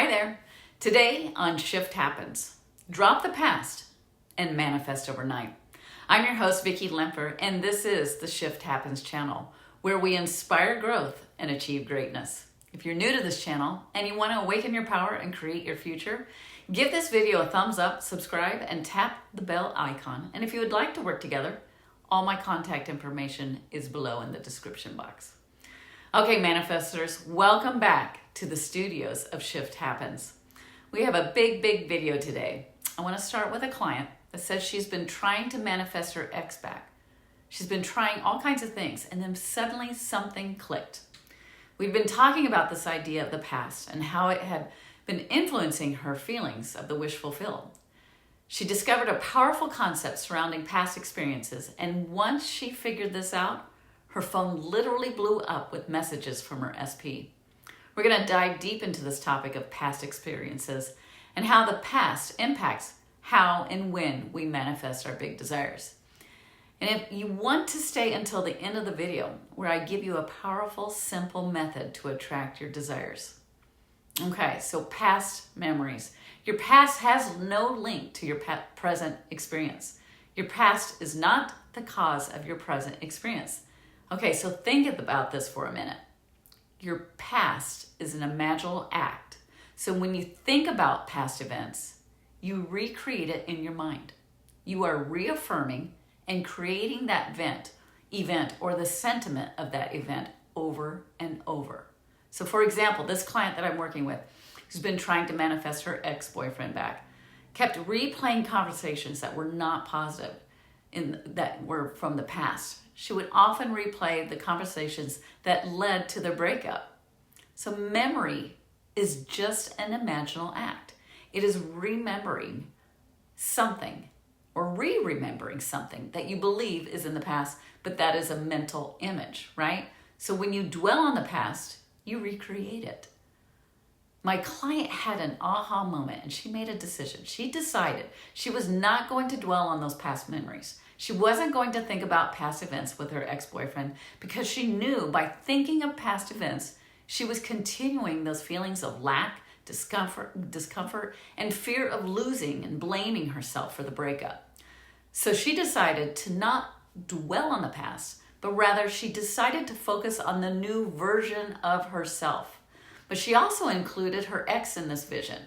there. Today on Shift Happens, drop the past and manifest overnight. I'm your host, Vicki Lemper, and this is the Shift Happens channel, where we inspire growth and achieve greatness. If you're new to this channel and you want to awaken your power and create your future, give this video a thumbs up, subscribe, and tap the bell icon. And if you would like to work together, all my contact information is below in the description box. Okay, manifestors, welcome back to the studios of Shift Happens. We have a big video today. I want to start with a client that says she's been trying to manifest her ex back. She's been trying all kinds of things, and then suddenly something clicked. We've been talking about this idea of the past and how it had been influencing her feelings of the wish fulfilled. She discovered a powerful concept surrounding past experiences, and once she figured this out, her phone literally blew up with messages from her SP. We're going to dive deep into this topic of past experiences and how the past impacts how and when we manifest our big desires. And if you want to stay until the end of the video, where I give you a powerful, simple method to attract your desires. Okay, so past memories. Your past has no link to your present experience. Your past is not the cause of your present experience. Okay, so think about this for a minute. Your past is an imaginal act. So when you think about past events, you recreate it in your mind. You are reaffirming and creating that event or the sentiment of that event over and over. So for example, this client that I'm working with, who's been trying to manifest her ex-boyfriend back, kept replaying conversations that were not positive, that were from the past. She would often replay the conversations that led to their breakup. So memory is just an imaginal act. It is remembering something or re-remembering something that you believe is in the past, but that is a mental image, right? So when you dwell on the past, you recreate it. My client had an aha moment and she made a decision. She decided she was not going to dwell on those past memories. She wasn't going to think about past events with her ex-boyfriend because she knew by thinking of past events, she was continuing those feelings of lack, discomfort, and fear of losing and blaming herself for the breakup. So she decided to not dwell on the past, but rather she decided to focus on the new version of herself. But she also included her ex in this vision,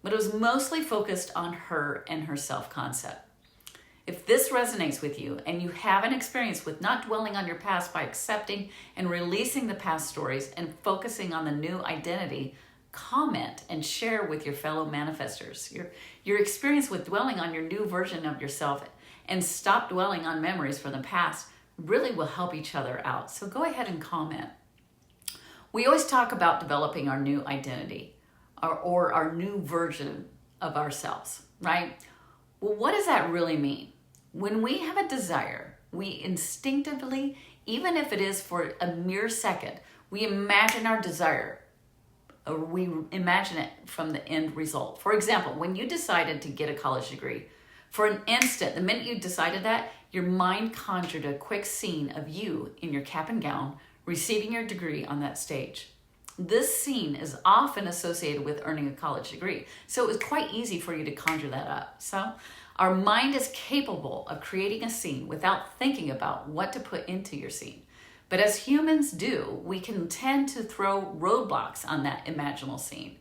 but it was mostly focused on her and her self-concept. If this resonates with you and you have an experience with not dwelling on your past by accepting and releasing the past stories and focusing on the new identity, comment and share with your fellow manifestors. Your experience with dwelling on your new version of yourself and stop dwelling on memories from the past really will help each other out. So go ahead and comment. We always talk about developing our new identity or our new version of ourselves, right? Well, what does that really mean? When we have a desire, we instinctively, even if it is for a mere second, we imagine our desire, or we imagine it from the end result. For example, when you decided to get a college degree, for an instant, the minute you decided that, your mind conjured a quick scene of you in your cap and gown, receiving your degree on that stage. This scene is often associated with earning a college degree, so it was quite easy for you to conjure that up. So our mind is capable of creating a scene without thinking about what to put into your scene. But as humans do, we can tend to throw roadblocks on that imaginal scene.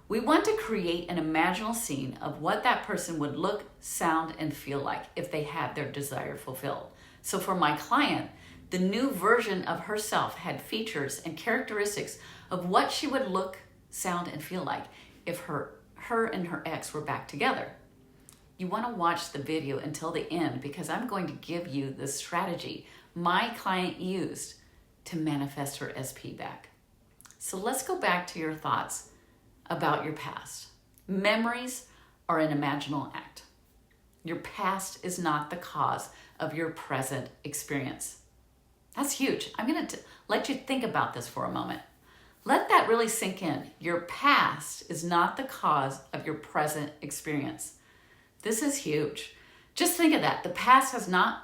We want to create an imaginal scene of what that person would look, sound, and feel like if they had their desire fulfilled. So for my client, the new version of herself had features and characteristics of what she would look, sound, and feel like if her and her ex were back together. You want to watch the video until the end because I'm going to give you the strategy my client used to manifest her SP back. So let's go back to your thoughts about your past. Memories are an imaginal act. Your past is not the cause of your present experience. That's huge. I'm going to let you think about this for a moment. Let that really sink in. Your past is not the cause of your present experience. This is huge. Just think of that. The past does not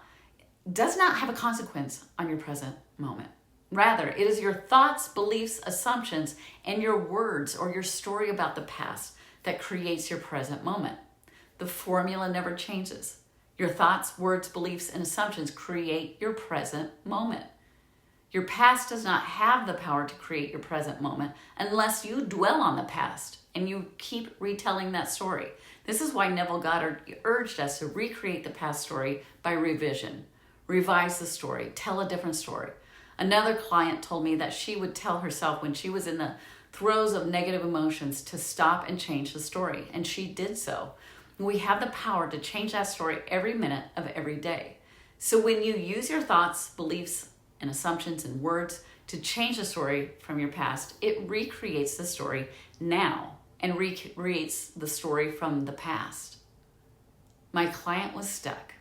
have a consequence on your present moment. Rather, it is your thoughts, beliefs, assumptions, and your words or your story about the past that creates your present moment. The formula never changes. Your thoughts, words, beliefs, and assumptions create your present moment. Your past does not have the power to create your present moment unless you dwell on the past and you keep retelling that story. This is why Neville Goddard urged us to recreate the past story by revision. Revise the story, tell a different story. Another client told me that she would tell herself when she was in the throes of negative emotions to stop and change the story, and she did so. We have the power to change that story every minute of every day. So when you use your thoughts, beliefs, and assumptions and words to change the story from your past, it recreates the story now and recreates the story from the past. My client was stuck.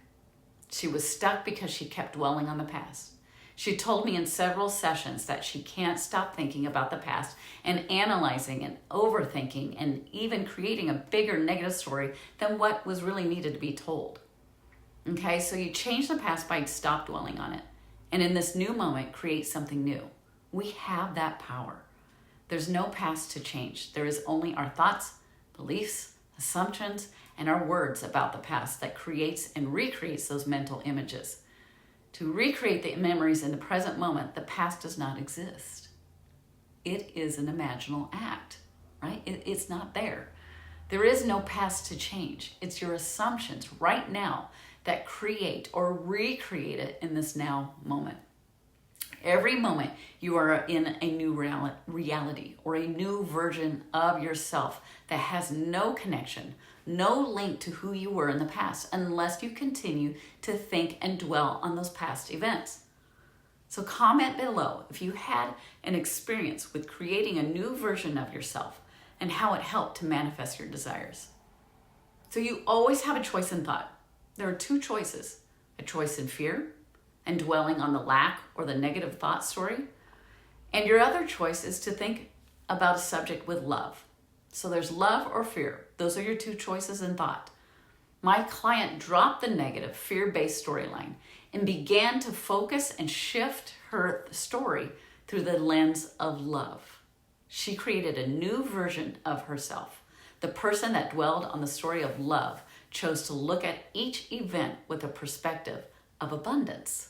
She was stuck because she kept dwelling on the past. She told me in several sessions that she can't stop thinking about the past and analyzing and overthinking and even creating a bigger negative story than what was really needed to be told. Okay, so you change the past by stop dwelling on it. And in this new moment, create something new. We have that power. There's no past to change. There is only our thoughts, beliefs, assumptions, and our words about the past that creates and recreates those mental images. To recreate the memories in the present moment, the past does not exist. It is an imaginal act, right? It's not there. There is no past to change. It's your assumptions right now that create or recreate it in this now moment. Every moment you are in a new reality or a new version of yourself that has no connection, no link to who you were in the past unless you continue to think and dwell on those past events. So comment below if you had an experience with creating a new version of yourself and how it helped to manifest your desires. So you always have a choice in thought. There are two choices, a choice in fear and dwelling on the lack or the negative thought story. And your other choice is to think about a subject with love. So there's love or fear. Those are your two choices in thought. My client dropped the negative fear-based storyline and began to focus and shift her story through the lens of love. She created a new version of herself. The person that dwelled on the story of love chose to look at each event with a perspective of abundance.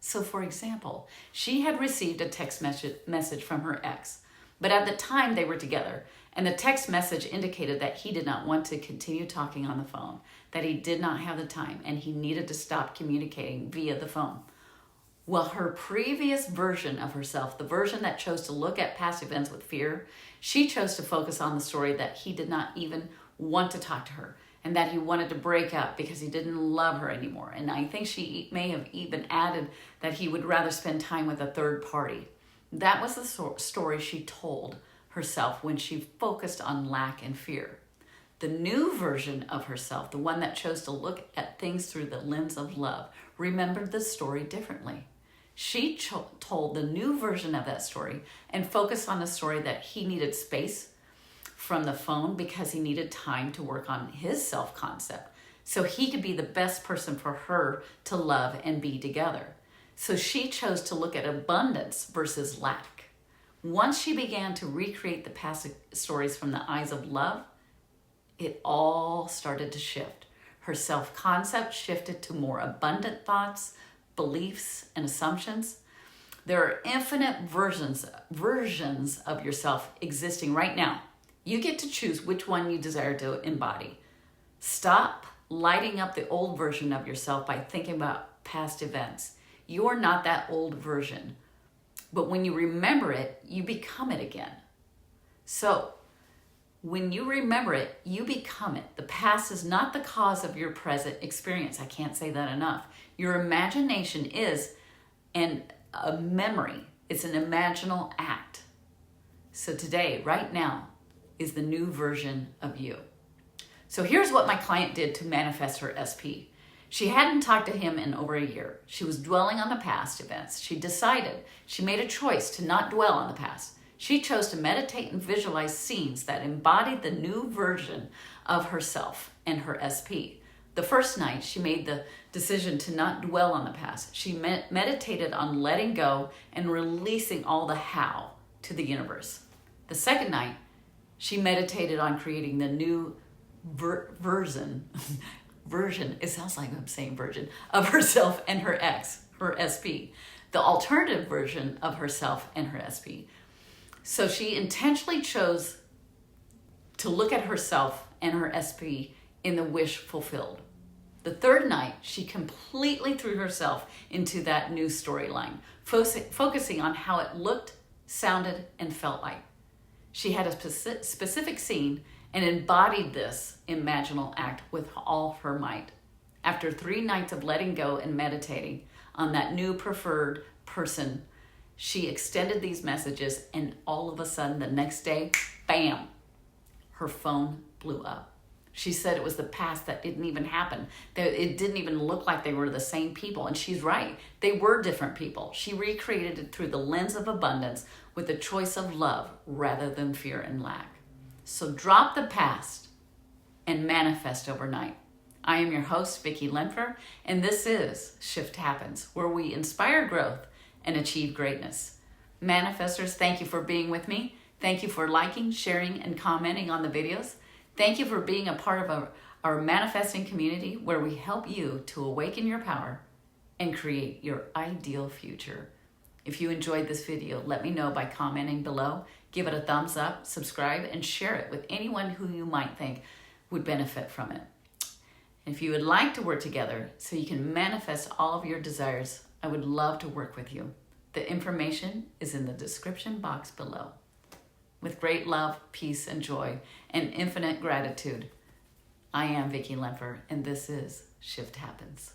So for example, she had received a text message from her ex, but at the time they were together, and the text message indicated that he did not want to continue talking on the phone, that he did not have the time, and he needed to stop communicating via the phone. Well, her previous version of herself, the version that chose to look at past events with fear, she chose to focus on the story that he did not even want to talk to her, and that he wanted to break up because he didn't love her anymore. And I think she may have even added that he would rather spend time with a third party. That was the story she told herself when she focused on lack and fear. The new version of herself, the one that chose to look at things through the lens of love, remembered the story differently. She told the new version of that story and focused on the story that he needed space from the phone because he needed time to work on his self-concept so he could be the best person for her to love and be together. So she chose to look at abundance versus lack. Once she began to recreate the past stories from the eyes of love, it all started to shift. Her self-concept shifted to more abundant thoughts, beliefs, and assumptions. There are infinite versions of yourself existing right now. You get to choose which one you desire to embody. Stop lighting up the old version of yourself by thinking about past events. You're not that old version. But when you remember it, you become it again. So, when you remember it, you become it. The past is not the cause of your present experience. I can't say that enough. Your imagination is a memory. It's an imaginal act. So today, right now, is the new version of you. So here's what my client did to manifest her SP. She hadn't talked to him in over a year. She was dwelling on the past events. She made a choice to not dwell on the past. She chose to meditate and visualize scenes that embodied the new version of herself and her SP. The first night, she made the decision to not dwell on the past. She meditated on letting go and releasing all the how to the universe. The second night, she meditated on creating the new version, it sounds like I'm saying virgin, of herself and her ex, her SP, the alternative version of herself and her SP. So she intentionally chose to look at herself and her SP in the wish fulfilled. The third night, she completely threw herself into that new storyline, focusing on how it looked, sounded, and felt like. She had a specific scene and embodied this imaginal act with all her might. After 3 nights of letting go and meditating on that new preferred person, she extended these messages, and all of a sudden the next day, bam, her phone blew up. She said it was the past that didn't even happen. It didn't even look like they were the same people. And she's right. They were different people. She recreated it through the lens of abundance with the choice of love rather than fear and lack. So drop the past and manifest overnight. I am your host, Vicki Lenfer, and this is Shift Happens, where we inspire growth and achieve greatness. Manifestors, thank you for being with me. Thank you for liking, sharing, and commenting on the videos. Thank you for being a part of our manifesting community where we help you to awaken your power and create your ideal future. If you enjoyed this video, let me know by commenting below. Give it a thumbs up, subscribe, and share it with anyone who you might think would benefit from it. And if you would like to work together so you can manifest all of your desires, I would love to work with you. The information is in the description box below. With great love, peace, and joy, and infinite gratitude, I am Vicki Lenfer, and this is Shift Happens.